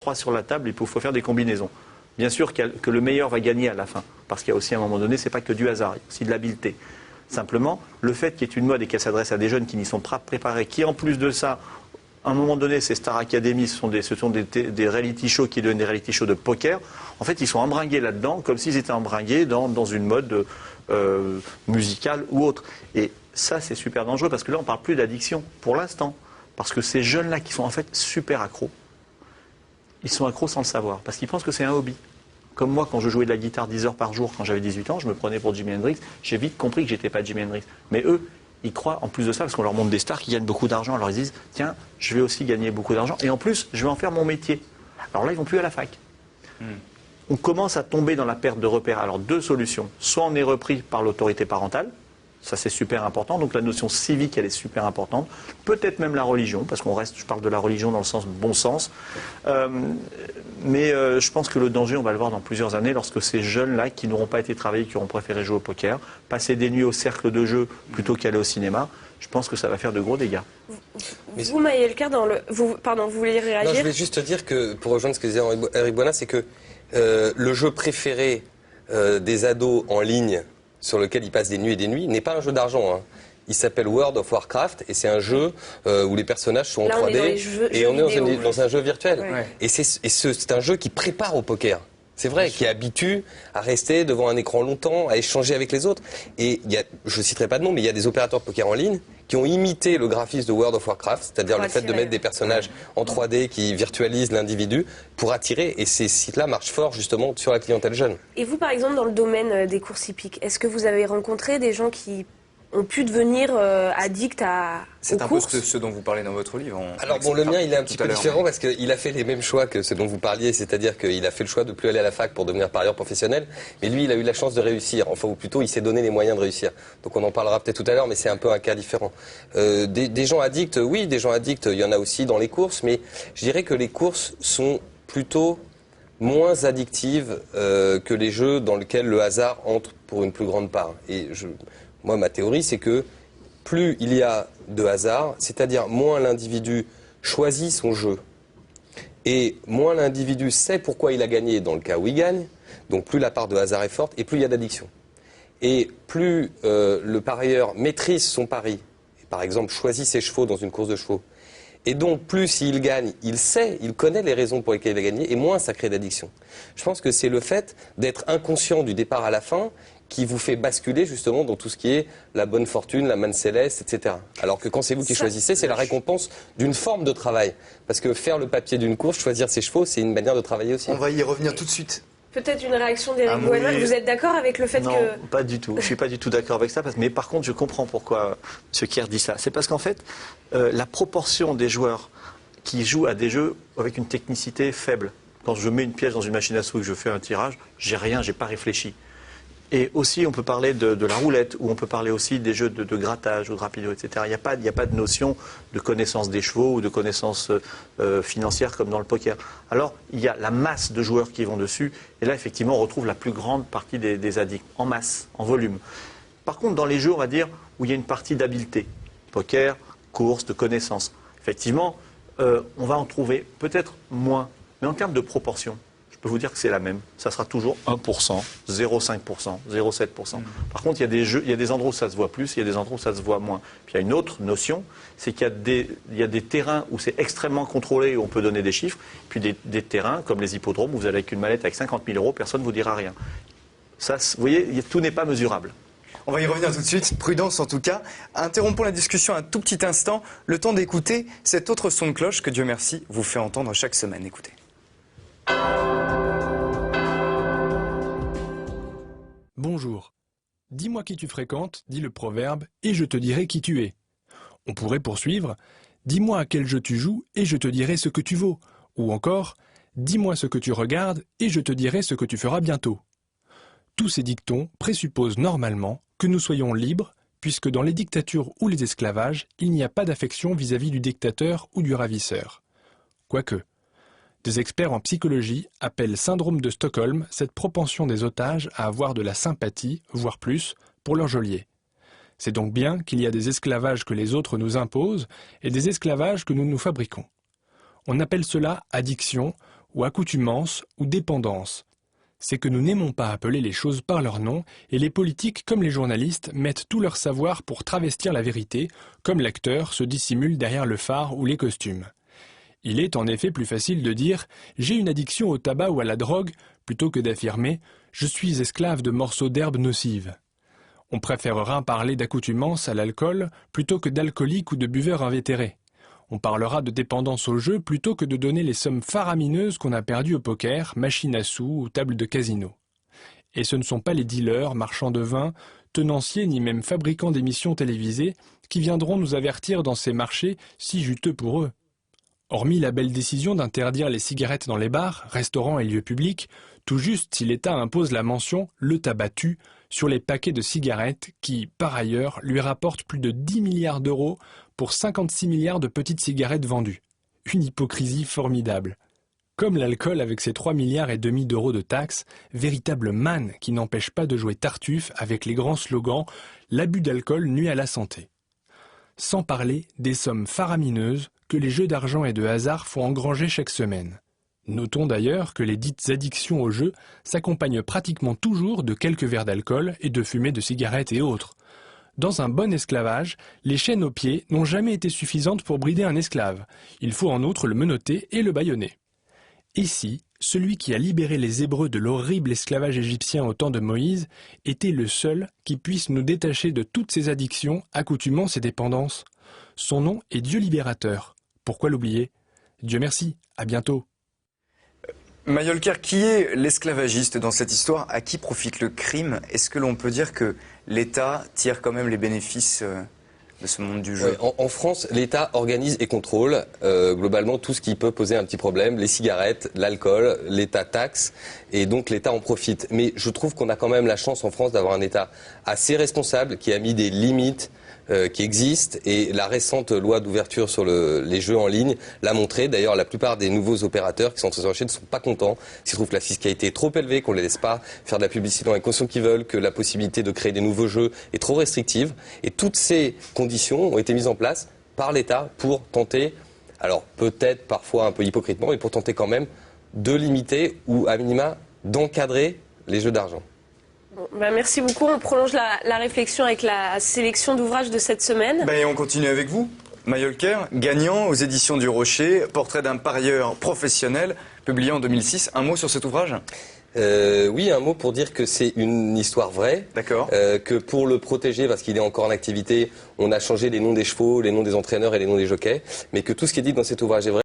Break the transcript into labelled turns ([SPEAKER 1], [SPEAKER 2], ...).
[SPEAKER 1] 3 sur la table, il faut faire des combinaisons. Bien sûr que le meilleur va gagner à la fin, parce qu'il y a aussi à un moment donné, c'est pas que du hasard, il y a aussi de l'habileté. Simplement, le fait qu'il y ait une mode et qu'elle s'adresse à des jeunes qui n'y sont pas préparés, qui en plus de ça, à un moment donné, ces Star Academy, ce sont des reality shows qui deviennent des reality shows de poker. En fait, ils sont embringués là-dedans, comme s'ils étaient embringués dans une mode musicale ou autre. Et ça, c'est super dangereux, parce que là, on ne parle plus d'addiction, pour l'instant. Parce que ces jeunes-là qui sont en fait super accros, ils sont accros sans le savoir, parce qu'ils pensent que c'est un hobby. Comme moi, quand je jouais de la guitare 10 heures par jour, quand j'avais 18 ans, je me prenais pour Jimi Hendrix. J'ai vite compris que j'étais pas Jimi Hendrix. Mais eux, ils croient, en plus de ça, parce qu'on leur montre des stars qui gagnent beaucoup d'argent, alors ils disent, tiens, je vais aussi gagner beaucoup d'argent, et en plus, je vais en faire mon métier. Alors là, ils vont plus à la fac. On commence à tomber dans la perte de repères. Alors, deux solutions. Soit on est repris par l'autorité parentale, ça c'est super important, donc la notion civique elle est super importante, peut-être même la religion, parce qu'on reste, je parle de la religion dans le sens bon sens, mais je pense que le danger on va le voir dans plusieurs années lorsque ces jeunes-là qui n'auront pas été travaillés, qui auront préféré jouer au poker, passer des nuits au cercle de jeu plutôt qu'aller au cinéma, je pense que ça va faire de gros dégâts.
[SPEAKER 2] Vous, Maël Carr, vous vouliez réagir?
[SPEAKER 3] Non, je vais juste te dire que, pour rejoindre ce que disait Eric Boina, c'est que le jeu préféré des ados en ligne sur lequel ils passent des nuits et des nuits, n'est pas un jeu d'argent. Hein. Il s'appelle World of Warcraft et c'est un jeu où les personnages sont en 3D et on est dans un jeu virtuel. Ouais. Et c'est un jeu qui prépare au poker. C'est vrai, qui habitue à rester devant un écran longtemps, à échanger avec les autres. Et je ne citerai pas de nom, mais il y a des opérateurs de poker en ligne qui ont imité le graphisme de World of Warcraft, c'est-à-dire le fait de mettre des personnages en 3D qui virtualisent l'individu pour attirer. Et ces sites-là marchent fort justement sur la clientèle jeune.
[SPEAKER 2] Et vous, par exemple, dans le domaine des courses hippiques, est-ce que vous avez rencontré des gens qui ont pu devenir addicts aux courses?
[SPEAKER 4] C'est un peu ce dont vous parlez dans votre livre.
[SPEAKER 3] Alors bon, le mien, il est un petit peu différent parce qu'il a fait les mêmes choix que ce dont vous parliez, c'est-à-dire qu'il a fait le choix de ne plus aller à la fac pour devenir parieur professionnel, mais lui, il a eu la chance de réussir, enfin ou plutôt, il s'est donné les moyens de réussir. Donc on en parlera peut-être tout à l'heure, mais c'est un peu un cas différent. Des gens addicts, oui, des gens addicts, il y en a aussi dans les courses, mais je dirais que les courses sont plutôt moins addictives que les jeux dans lesquels le hasard entre pour une plus grande part. Et moi, ma théorie, c'est que plus il y a de hasard, c'est-à-dire moins l'individu choisit son jeu, et moins l'individu sait pourquoi il a gagné dans le cas où il gagne, donc plus la part de hasard est forte, et plus il y a d'addiction. Et plus le parieur maîtrise son pari, et par exemple choisit ses chevaux dans une course de chevaux, et donc plus s'il gagne, il sait, il connaît les raisons pour lesquelles il a gagné, et moins ça crée d'addiction. Je pense que c'est le fait d'être inconscient du départ à la fin qui vous fait basculer justement dans tout ce qui est la bonne fortune, la manne céleste, etc. Alors que quand c'est vous qui choisissez, c'est la récompense d'une forme de travail. Parce que faire le papier d'une course, choisir ses chevaux, c'est une manière de travailler aussi.
[SPEAKER 5] On va y revenir tout de suite.
[SPEAKER 2] Peut-être une réaction d'Éric Boina. Vous êtes d'accord avec le fait que...
[SPEAKER 1] Non, pas du tout. Je ne suis pas du tout d'accord avec ça. Mais par contre, je comprends pourquoi M. Kerr dit ça. C'est parce qu'en fait, la proportion des joueurs qui jouent à des jeux avec une technicité faible. Quand je mets une pièce dans une machine à sous et que je fais un tirage, j'ai rien, j'ai pas réfléchi. Et aussi, on peut parler de la roulette, ou on peut parler aussi des jeux de grattage ou de rapido, etc. Il n'y a pas de notion de connaissance des chevaux ou de connaissance financière comme dans le poker. Alors, il y a la masse de joueurs qui vont dessus, et là, effectivement, on retrouve la plus grande partie des addicts, en masse, en volume. Par contre, dans les jeux, on va dire, où il y a une partie d'habileté, poker, course, de connaissance, effectivement, on va en trouver peut-être moins, mais en termes de proportion, je peux vous dire que c'est la même. Ça sera toujours 1%, 0,5%, 0,7%. Par contre, il y a des jeux, il y a des endroits où ça se voit plus, il y a des endroits où ça se voit moins. Puis il y a une autre notion, c'est qu'il y a des terrains où c'est extrêmement contrôlé, où on peut donner des chiffres, puis des terrains, comme les hippodromes, où vous allez avec une mallette avec 50 000 €, personne ne vous dira rien. Ça, vous voyez, tout n'est pas mesurable.
[SPEAKER 5] On va y revenir tout de suite, prudence en tout cas. Interrompons la discussion un tout petit instant, le temps d'écouter cet autre son de cloche que Dieu merci vous fait entendre chaque semaine. Écoutez.
[SPEAKER 6] Bonjour. Dis-moi qui tu fréquentes, dit le proverbe, et je te dirai qui tu es. On pourrait poursuivre. Dis-moi à quel jeu tu joues, et je te dirai ce que tu vaux. Ou encore, dis-moi ce que tu regardes, et je te dirai ce que tu feras bientôt. Tous ces dictons présupposent normalement que nous soyons libres, puisque dans les dictatures ou les esclavages, il n'y a pas d'affection vis-à-vis du dictateur ou du ravisseur. Quoique. Des experts en psychologie appellent syndrome de Stockholm cette propension des otages à avoir de la sympathie, voire plus, pour leur geôlier. C'est donc bien qu'il y a des esclavages que les autres nous imposent et des esclavages que nous nous fabriquons. On appelle cela addiction ou accoutumance ou dépendance. C'est que nous n'aimons pas appeler les choses par leur nom, et les politiques comme les journalistes mettent tout leur savoir pour travestir la vérité, comme l'acteur se dissimule derrière le phare ou les costumes. Il est en effet plus facile de dire « j'ai une addiction au tabac ou à la drogue » plutôt que d'affirmer « je suis esclave de morceaux d'herbe nocive ». On préférera parler d'accoutumance à l'alcool plutôt que d'alcoolique ou de buveur invétéré. On parlera de dépendance au jeu plutôt que de donner les sommes faramineuses qu'on a perdues au poker, machine à sous ou table de casino. Et ce ne sont pas les dealers, marchands de vin, tenanciers ni même fabricants d'émissions télévisées qui viendront nous avertir dans ces marchés si juteux pour eux. Hormis la belle décision d'interdire les cigarettes dans les bars, restaurants et lieux publics, tout juste si l'État impose la mention « le tabac tue » sur les paquets de cigarettes qui, par ailleurs, lui rapportent plus de 10 milliards d'euros pour 56 milliards de petites cigarettes vendues. Une hypocrisie formidable. Comme l'alcool avec ses 3,5 milliards d'euros de taxes, véritable manne qui n'empêche pas de jouer Tartuffe avec les grands slogans « l'abus d'alcool nuit à la santé ». Sans parler des sommes faramineuses que les jeux d'argent et de hasard font engranger chaque semaine. Notons d'ailleurs que les dites addictions au jeu s'accompagnent pratiquement toujours de quelques verres d'alcool et de fumée de cigarettes et autres. Dans un bon esclavage, les chaînes aux pieds n'ont jamais été suffisantes pour brider un esclave. Il faut en outre le menotter et le bâillonner. Ici, celui qui a libéré les Hébreux de l'horrible esclavage égyptien au temps de Moïse était le seul qui puisse nous détacher de toutes ces addictions, accoutumances et dépendances. Son nom est Dieu libérateur. Pourquoi l'oublier? Dieu merci, à bientôt.
[SPEAKER 5] Mayolker, qui est l'esclavagiste dans cette histoire? À qui profite le crime? Est-ce que l'on peut dire que l'État tire quand même les bénéfices de ce monde du jeu?
[SPEAKER 3] En France, l'État organise et contrôle globalement tout ce qui peut poser un petit problème. Les cigarettes, l'alcool, l'État taxe et donc l'État en profite. Mais je trouve qu'on a quand même la chance en France d'avoir un État assez responsable qui a mis des limites qui existent et la récente loi d'ouverture sur les jeux en ligne l'a montré. D'ailleurs, la plupart des nouveaux opérateurs qui sont sur le marché ne sont pas contents. S'ils trouvent que la fiscalité est trop élevée, qu'on ne les laisse pas faire de la publicité dans les conditions qu'ils veulent, que la possibilité de créer des nouveaux jeux est trop restrictive. Et toutes ces conditions ont été mises en place par l'État pour tenter, alors peut-être parfois un peu hypocritement, mais pour tenter quand même de limiter ou à minima d'encadrer les jeux d'argent.
[SPEAKER 2] Bon, merci beaucoup. On prolonge la réflexion avec la sélection d'ouvrages de cette semaine.
[SPEAKER 5] Et on continue avec vous. Mayolker, gagnant aux éditions du Rocher, portrait d'un parieur professionnel, publié en 2006. Un mot sur cet ouvrage?
[SPEAKER 3] Oui, un mot pour dire que c'est une histoire vraie.
[SPEAKER 5] D'accord.
[SPEAKER 3] Que pour le protéger, parce qu'il est encore en activité, on a changé les noms des chevaux, les noms des entraîneurs et les noms des jockeys. Mais que tout ce qui est dit dans cet ouvrage est vrai.